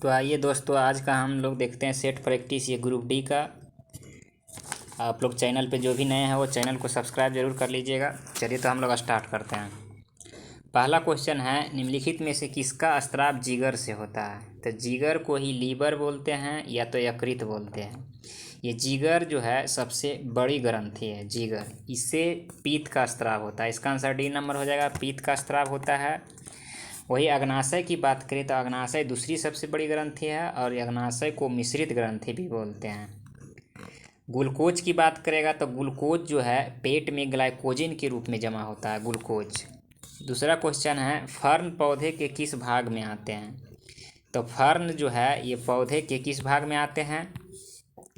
तो आइए दोस्तों, आज का हम लोग देखते हैं सेट प्रैक्टिस ये ग्रुप डी का। आप लोग चैनल पे जो भी नए हैं वो चैनल को सब्सक्राइब जरूर कर लीजिएगा। चलिए तो हम लोग स्टार्ट करते हैं। पहला क्वेश्चन है, निम्नलिखित में से किसका स्त्राव जिगर से होता है? तो जिगर को ही लीवर बोलते हैं या तो यकृत बोलते हैं। ये जिगर जो है सबसे बड़ी ग्रंथि है जिगर, इससे पीत का स्त्राव होता है। इसका आंसर डी नंबर हो जाएगा, पीत का स्त्राव होता है। वही अग्नाशय की बात करें तो अग्नाशय दूसरी सबसे बड़ी ग्रंथि है और अग्नाशय को मिश्रित ग्रंथि भी बोलते हैं। ग्लूकोज की बात करेगा तो ग्लूकोज जो है पेट में ग्लाइकोजन के रूप में जमा होता है ग्लूकोज। दूसरा क्वेश्चन है, फर्न पौधे के किस भाग में आते हैं? तो फर्न जो है ये पौधे के किस भाग में आते हैं?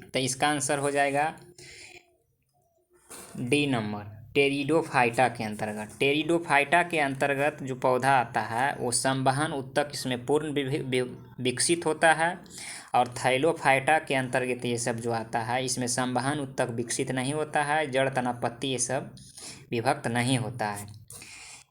तो इसका आंसर हो जाएगा डी नंबर, टेरिडोफाइटा के अंतर्गत। टेरिडोफाइटा के अंतर्गत जो पौधा आता है वो संवहन उत्तक इसमें पूर्ण विकसित होता है, और थैलोफाइटा के अंतर्गत ये सब जो आता है इसमें संवहन उत्तक विकसित नहीं होता है, जड़ तना पत्ती ये सब विभक्त नहीं होता है।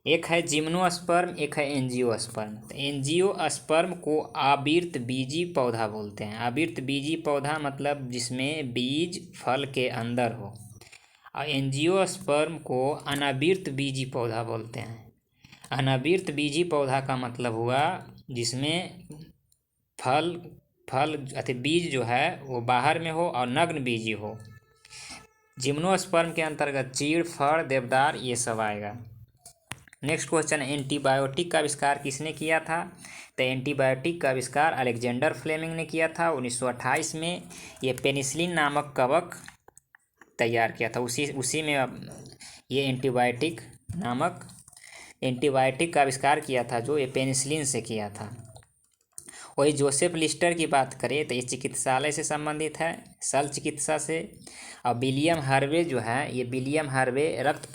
एक है जिम्नोस्पर्म, एक है एंजियोस्पर्म। तो एंजियोस्पर्म को आवर्त बीजी पौधा बोलते हैं। आवर्त बीजी पौधा मतलब जिसमें बीज फल के अंदर हो, और एंजियोस्पर्म को अनावृत बीजी पौधा बोलते हैं। अनावृत बीजी पौधा का मतलब हुआ जिसमें फल बीज जो है वो बाहर में हो और नग्न बीजी हो। जिम्नोस्पर्म के अंतर्गत चीड़, फड़, देवदार ये सब आएगा। नेक्स्ट क्वेश्चन, एंटीबायोटिक का आविष्कार किसने किया था? तो एंटीबायोटिक का आविष्कार अलेक्जेंडर फ्लेमिंग ने किया था 1928 में। ये पेनिसिलिन नामक कवक तैयार किया था, उसी में ये एंटीबायोटिक का आविष्कार किया था जो ये पेनिसिलिन से किया था। वही जोसेफ लिस्टर की बात करें तो ये चिकित्सालय से संबंधित है, शल्य चिकित्सा से। और विलियम हार्वे जो है, ये विलियम हार्वे रक्त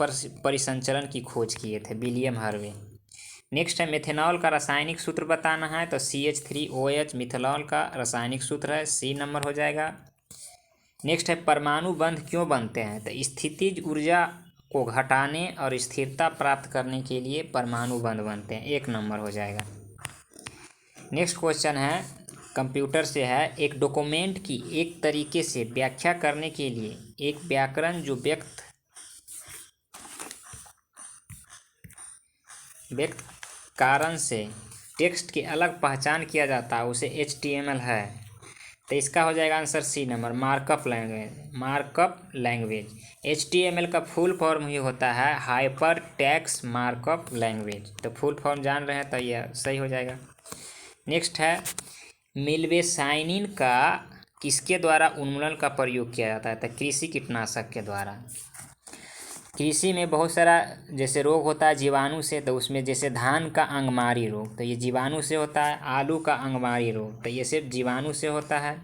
परिसंचरण की खोज किए थे, विलियम हार्वे। नेक्स्ट है, मेथेनॉल का रासायनिक सूत्र बताना है तो CH3OH मिथेनॉल का रासायनिक सूत्र है, सी नंबर हो जाएगा। नेक्स्ट है, परमाणु बंध क्यों बनते हैं? तो स्थितिज ऊर्जा को घटाने और स्थिरता प्राप्त करने के लिए परमाणु बंध बनते हैं, 1 नंबर हो जाएगा। नेक्स्ट क्वेश्चन है, कंप्यूटर से है, एक डॉक्यूमेंट की एक तरीके से व्याख्या करने के लिए एक व्याकरण जो व्यक्त कारण से टेक्स्ट की अलग पहचान किया जाता है उसे HTML है। तो इसका हो जाएगा answer C number, markup language. HTML का फुल फॉर्म ही होता है हाइपर टेक्स्ट मार्कअप लैंग्वेज। तो फुल फॉर्म जान रहे हैं तो यह सही हो जाएगा। नेक्स्ट है, मिल्वेसाइनिन का किसके द्वारा उन्मूलन का प्रयोग किया जाता है? तो कृषि कीटनाशक के द्वारा। कृषि में बहुत सारा जैसे रोग होता है जीवाणु से, तो उसमें जैसे धान का अंगमारी रोग तो ये जीवाणु से होता है, आलू का अंगमारी रोग तो ये सिर्फ जीवाणु से होता है,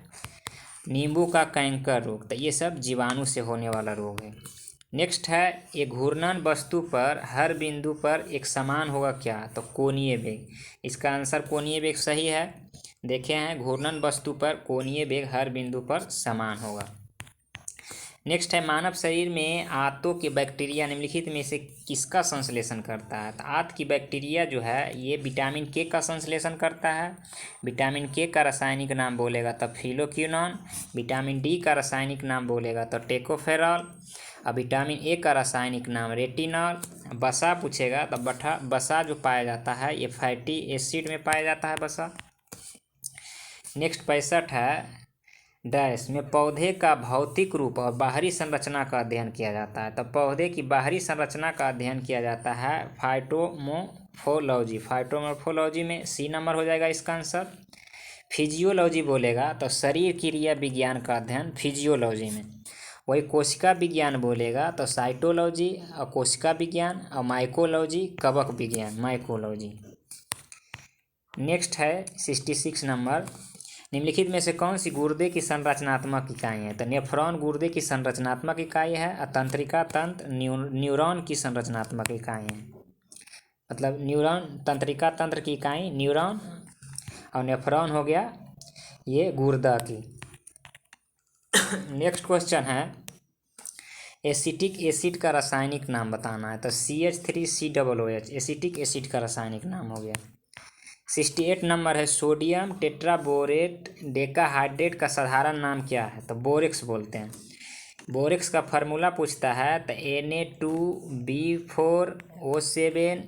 नींबू का कैंकर रोग तो ये सब जीवाणु से होने वाला रोग है। नेक्स्ट है, एक घूर्णन वस्तु पर हर बिंदु पर एक समान होगा क्या? तो कोणीय वेग। इसका आंसर कोणीय वेग सही है। देखे हैं, घूर्णन वस्तु पर कोणीय वेग हर बिंदु पर समान होगा। नेक्स्ट है, मानव शरीर में आंतों के बैक्टीरिया निम्नलिखित में से किसका संश्लेषण करता है? तो आंत की बैक्टीरिया जो है ये विटामिन के का संश्लेषण करता है। विटामिन के का रासायनिक नाम बोलेगा तो फिलोक्विनोन। विटामिन डी का रासायनिक नाम बोलेगा तो टेकोफेरॉल। और विटामिन ए का रासायनिक नाम रेटिनॉल। वसा पूछेगा तो वसा जो पाया जाता है ये फैटी एसिड में पाया जाता है वसा। नेक्स्ट 65 है, डैश में पौधे का भौतिक रूप और बाहरी संरचना का अध्ययन किया जाता है। तो पौधे की बाहरी संरचना का अध्ययन किया जाता है फाइटोमोर्फोलॉजी में, सी नंबर हो जाएगा इसका आंसर। फिजियोलॉजी बोलेगा तो शरीर क्रिया विज्ञान का अध्ययन फिजियोलॉजी में। वही कोशिका विज्ञान बोलेगा तो साइटोलॉजी और कोशिका विज्ञान, और माइकोलॉजी कवक विज्ञान माइकोलॉजी। नेक्स्ट है 66 नंबर, निम्नलिखित में से कौन सी गुर्दे की संरचनात्मक इकाई है? तो नेफ्रॉन गुर्दे की संरचनात्मक इकाई है, और तंत्रिका तंत्र न्यूरॉन की संरचनात्मक इकाई है। मतलब न्यूरॉन तंत्रिका तंत्र की इकाई न्यूरॉन, और नेफ्रॉन हो गया ये गुर्दा की। नेक्स्ट क्वेश्चन है, एसिटिक एसिड का रासायनिक नाम बताना है तो CH3COOH एसिटिक एसिड का रासायनिक नाम हो गया। 68 नंबर है, सोडियम टेट्राबोरेट डेकाहाइड्रेट का साधारण नाम क्या है? तो बोरेक्स बोलते हैं। बोरेक्स का फार्मूला पूछता है तो Na2B4O7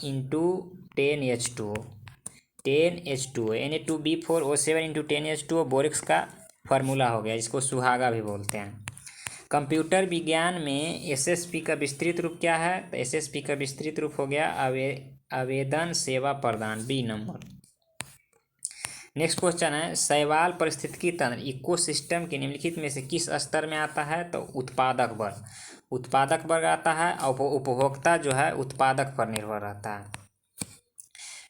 into 10H2O 10H2O Na2B4O7 into 10H2O borax का फार्मूला हो गया, इसको सुहागा भी बोलते हैं। कंप्यूटर विज्ञान में एसएसपी का विस्तृत रूप क्या है? तो एसएसपी का विस्तृत रूप हो गया आवेदन सेवा प्रदान, बी नंबर। नेक्स्ट क्वेश्चन है, शैवाल पारिस्थितिकी तंत्र इकोसिस्टम के निम्नलिखित में से किस स्तर में आता है? तो उत्पादक वर्ग। उत्पादक वर्ग आता है और उपभोक्ता जो है उत्पादक पर निर्भर रहता है।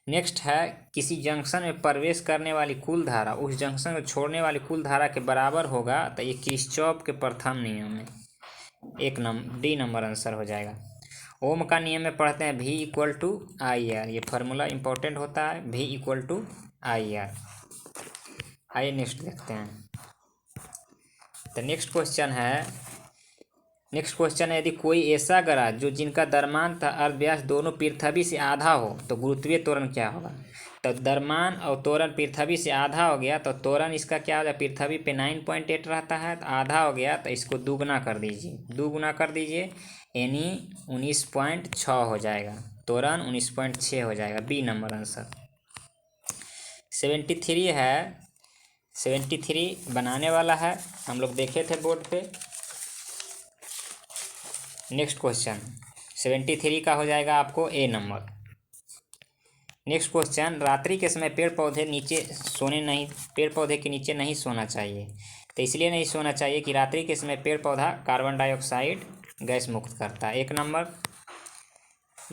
नेक्स्ट है, किसी जंक्शन में प्रवेश करने वाली कुल धारा उस जंक्शन को छोड़ने वाली कुल धारा के बराबर होगा। तो ये किरचॉफ के प्रथम नियम है, डी नंबर आंसर हो जाएगा। ओम का नियम में पढ़ते हैं V=IR, ये फार्मूला इंपॉर्टेंट होता है, V=IR। आइए नेक्स्ट देखते हैं। तो नेक्स्ट क्वेश्चन है, यदि कोई ऐसा ग्रह जो जिनका द्रव्यमान तथा अर्धव्यास दोनों पृथ्वी से आधा हो तो गुरुत्वीय त्वरण क्या होगा? तो द्रव्यमान और त्वरण पृथ्वी से आधा हो गया तो त्वरण इसका क्या हो जाए? पृथ्वी पे 9.8 रहता है, तो आधा हो गया तो इसको दुगुना कर दीजिए यानी 19.6 हो जाएगा, त्वरण 19.6 हो जाएगा, बी नंबर आंसर। 73 है, 73 बनाने वाला है, हम लोग देखे थे बोर्ड पे। नेक्स्ट क्वेश्चन 73 का हो जाएगा आपको ए नंबर। नेक्स्ट क्वेश्चन, रात्रि के समय पेड़ पौधे के नीचे नहीं सोना चाहिए। तो इसलिए नहीं सोना चाहिए कि रात्रि के समय पेड़ पौधा कार्बन डाइऑक्साइड गैस मुक्त करता है, एक नंबर।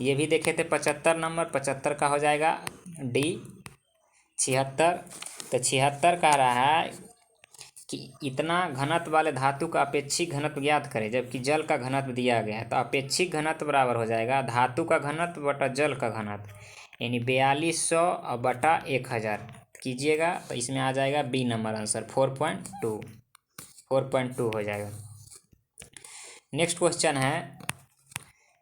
ये भी देखे थे 75 नंबर, 75 का हो जाएगा डी। 76, तो 76 कह रहा है कि इतना घनत्व वाले धातु का अपेक्षिक घनत्व ज्ञात करें, जबकि जल का घनत्व दिया गया है। तो अपेक्षिक घनत्व बराबर हो जाएगा धातु का घनत्व बटा जल का घनत्व, यानी 4200 बटा 1000 कीजिएगा तो इसमें आ जाएगा बी नंबर आंसर, 4.2 हो जाएगा। नेक्स्ट क्वेश्चन है,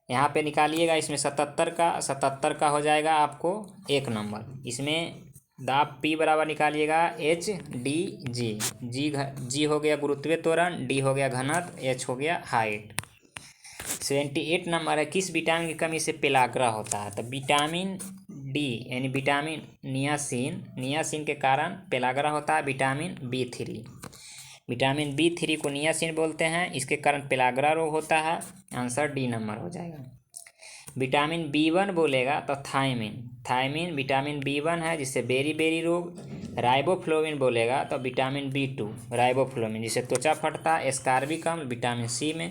यहाँ पे निकालिएगा, इसमें 77 का हो जाएगा आपको एक नंबर। इसमें दाब P बराबर निकालिएगा HDG, जी हो गया गुरुत्वीय त्वरण, डी हो गया घनत्व, H हो गया हाइट। 78 नंबर है, किस विटामिन की कमी से पेलाग्रा होता है? तो विटामिन डी यानी विटामिन नियासिन के कारण पेलाग्रा होता है, विटामिन B3। विटामिन B3 को नियासिन बोलते हैं, इसके कारण पेलाग्रा रोग होता है, आंसर डी नंबर हो जाएगा। विटामिन B1 बोलेगा तो थायमिन विटामिन B1 है जिससे बेरी रोग। राइबोफ्लोविन बोलेगा तो विटामिन B2 राइबोफ्लोविन जिससे त्वचा फटता है, एस्कार्बिक अम्ल विटामिन सी में।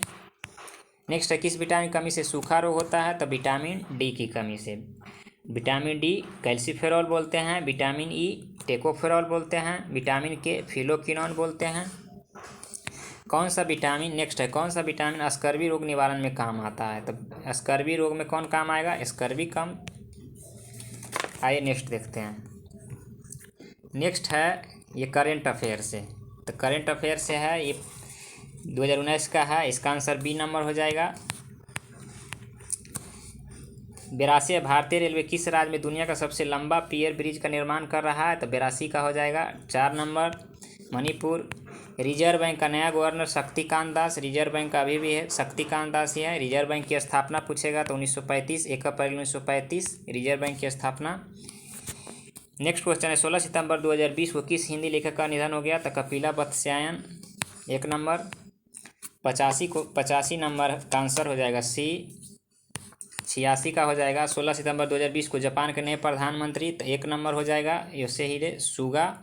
नेक्स्ट है, किस विटामिन की कमी से सूखा रोग होता है? तो विटामिन डी की कमी से। विटामिन डी कैल्सीफेरॉल बोलते हैं, विटामिन ई टेकोफेरॉल बोलते हैं, विटामिन के फिलोक्विनोन बोलते हैं। कौन सा विटामिन स्कर्वी रोग निवारण में काम आता है? तो स्कर्वी रोग में कौन काम आएगा? स्कर्विक अम्ल। आइए नेक्स्ट देखते हैं। नेक्स्ट है ये करेंट अफेयर से, तो करेंट अफेयर से है, ये 2019 का है, इसका आंसर बी नंबर हो जाएगा। 82 भारतीय रेलवे किस राज्य में दुनिया का सबसे लंबा पियर ब्रिज का निर्माण कर रहा है? तो 82 का हो जाएगा 4 नंबर, मणिपुर। रिजर्व बैंक का नया governor Shaktikanta Das, reserve bank का अभी भी है शक्तिकांत दास ही है। रिजर्व बैंक की स्थापना पूछेगा तो 1935, 1 अप्रैल 1935 रिजर्व बैंक की स्थापना। नेक्स्ट क्वेश्चन है, 16 सितंबर 2020 को किस हिंदी लेखक का निधन हो गया? तो कपिला वत्स्यायन, 1 नंबर। 85 नंबर का आंसर हो जाएगा सी। 86 का हो जाएगा 16 सितंबर 2020 को जापान के नए प्रधानमंत्री, तो 1 नंबर हो जाएगा योशिहिदे सुगा।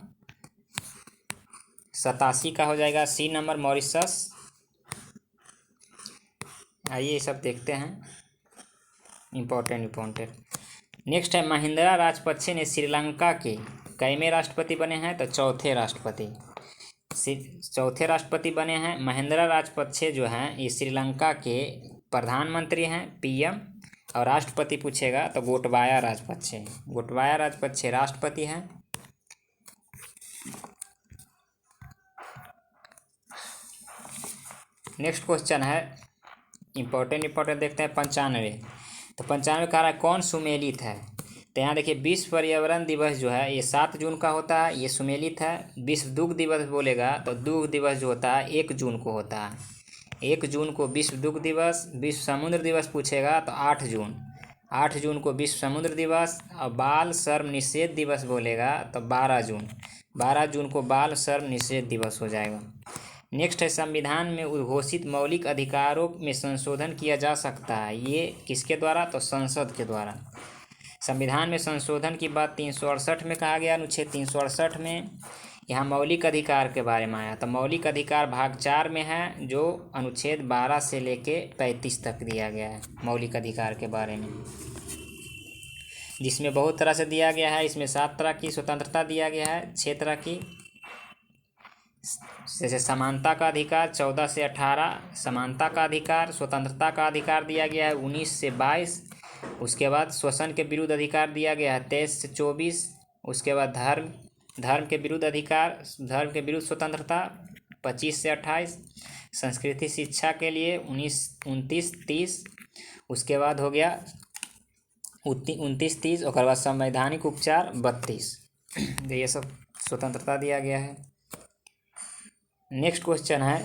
87 का हो जाएगा सी नंबर मॉरिशस। आइए सब देखते हैं इम्पोर्टेंट। नेक्स्ट है, महिंद्रा राजपक्षे ने श्रीलंका के कईवें राष्ट्रपति बने हैं? तो चौथे राष्ट्रपति बने हैं। महिंद्रा राजपक्षे जो हैं ये श्रीलंका के प्रधानमंत्री हैं, PM, और राष्ट्रपति पूछेगा तो गोटबाया राजपक्षे राष्ट्रपति हैं। नेक्स्ट क्वेश्चन है इम्पोर्टेंट देखते हैं 95। तो 95 कह रहा है, कौन सुमेलित है? तो यहाँ देखिए विश्व पर्यावरण दिवस जो है ये 7 जून का होता है, ये सुमेलित है। विश्व दुग्ध दिवस बोलेगा तो दुग्ध दिवस जो होता है 1 जून को होता है, 1 जून को विश्व दुग्ध दिवस। विश्व समुद्र दिवस पूछेगा तो 8 जून, 8 जून को विश्व समुद्र दिवस। और बाल श्रम निषेध दिवस बोलेगा तो 12 जून, 12 जून को बाल श्रम निषेध दिवस हो जाएगा। नेक्स्ट है संविधान में उद्घोषित मौलिक अधिकारों में संशोधन किया जा सकता है, ये किसके द्वारा? तो संसद के द्वारा। संविधान में संशोधन की बात 368 में कहा गया, अनुच्छेद 368 में। यहाँ मौलिक अधिकार के बारे में आया, तो मौलिक अधिकार भाग 4 में है, जो अनुच्छेद 12 से लेके 35 तक दिया गया है मौलिक अधिकार के बारे में, जिसमें बहुत तरह से दिया गया है। इसमें 7 तरह की स्वतंत्रता दिया गया है, 6 तरह की, जैसे समानता का अधिकार 14 से 18, समानता का अधिकार, स्वतंत्रता का अधिकार दिया गया है 19 से 22। उसके बाद शोषण के विरुद्ध अधिकार दिया गया है 23 से 24। उसके बाद धर्म के विरुद्ध अधिकार, धर्म के विरुद्ध स्वतंत्रता 25 से 28। संस्कृति शिक्षा के लिए 29 30। उसके बाद हो गया 29 30। और बाद संवैधानिक उपचार 32। ये सब स्वतंत्रता दिया गया है। नेक्स्ट क्वेश्चन है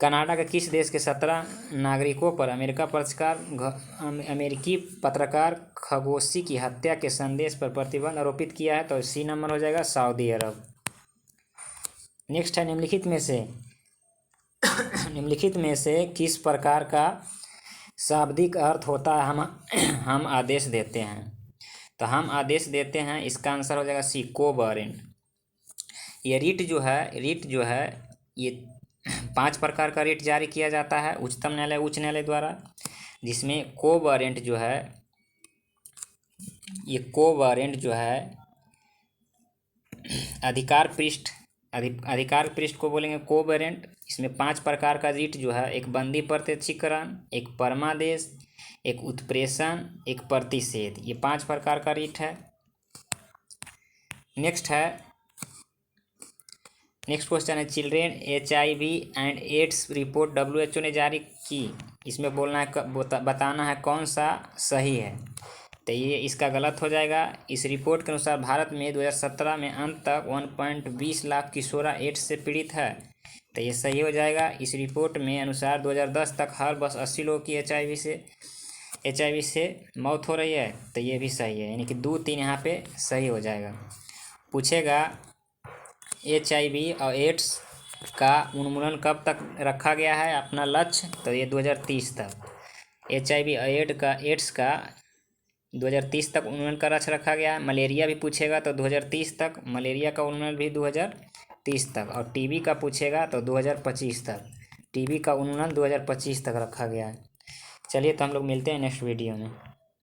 कनाडा के किस देश के 17 नागरिकों पर अमेरिकी पत्रकार खशोगी की हत्या के संदेश पर प्रतिबंध आरोपित किया है? तो सी नंबर हो जाएगा सऊदी अरब। नेक्स्ट है निम्नलिखित में से किस प्रकार का शाब्दिक अर्थ होता है हम आदेश देते हैं? तो हम आदेश देते हैं, इसका आंसर हो जाएगा सी कोवरेंट। ये रिट जो है ये 5 प्रकार का रिट जारी किया जाता है उच्चतम न्यायालय, उच्च न्यायालय द्वारा, जिसमें कोवरेंट जो है अधिकार पृष्ठ को बोलेंगे कोवरेंट। इसमें 5 प्रकार का रिट जो है, एक बंदी प्रत्यक्षीकरण, एक परमादेश, एक उत्प्रेषण, एक प्रतिषेध, ये 5 प्रकार का रिट है। नेक्स्ट क्वेश्चन है children HIV and AIDS report WHO ने जारी की, इसमें बताना है कौन सा सही है? तो ये इसका गलत हो जाएगा। इस रिपोर्ट के अनुसार भारत में 2017 में अंत तक 1.20 लाख किशोरा एड्स से पीड़ित है, तो ये सही हो जाएगा। इस रिपोर्ट में अनुसार 2010 तक हर बस 80 लोगों की HIV से मौत हो रही है, तो ये भी सही है, यानी कि 2 3 यहाँ पे सही हो जाएगा। पूछेगा HIV और एड्स का उन्मूलन कब तक रखा गया है अपना लक्ष्य? तो ये 2030 तक। HIV और एड्स का 2030 तक उन्मूलन का लक्ष्य रखा गया है। मलेरिया भी पूछेगा तो 2030 तक, मलेरिया का उन्मूलन भी 2030 तक। और TB का पूछेगा तो 2025 तक, TB का उन्मूलन 2025 तक रखा गया है। चलिए तो हम लोग मिलते हैं नेक्स्ट वीडियो में।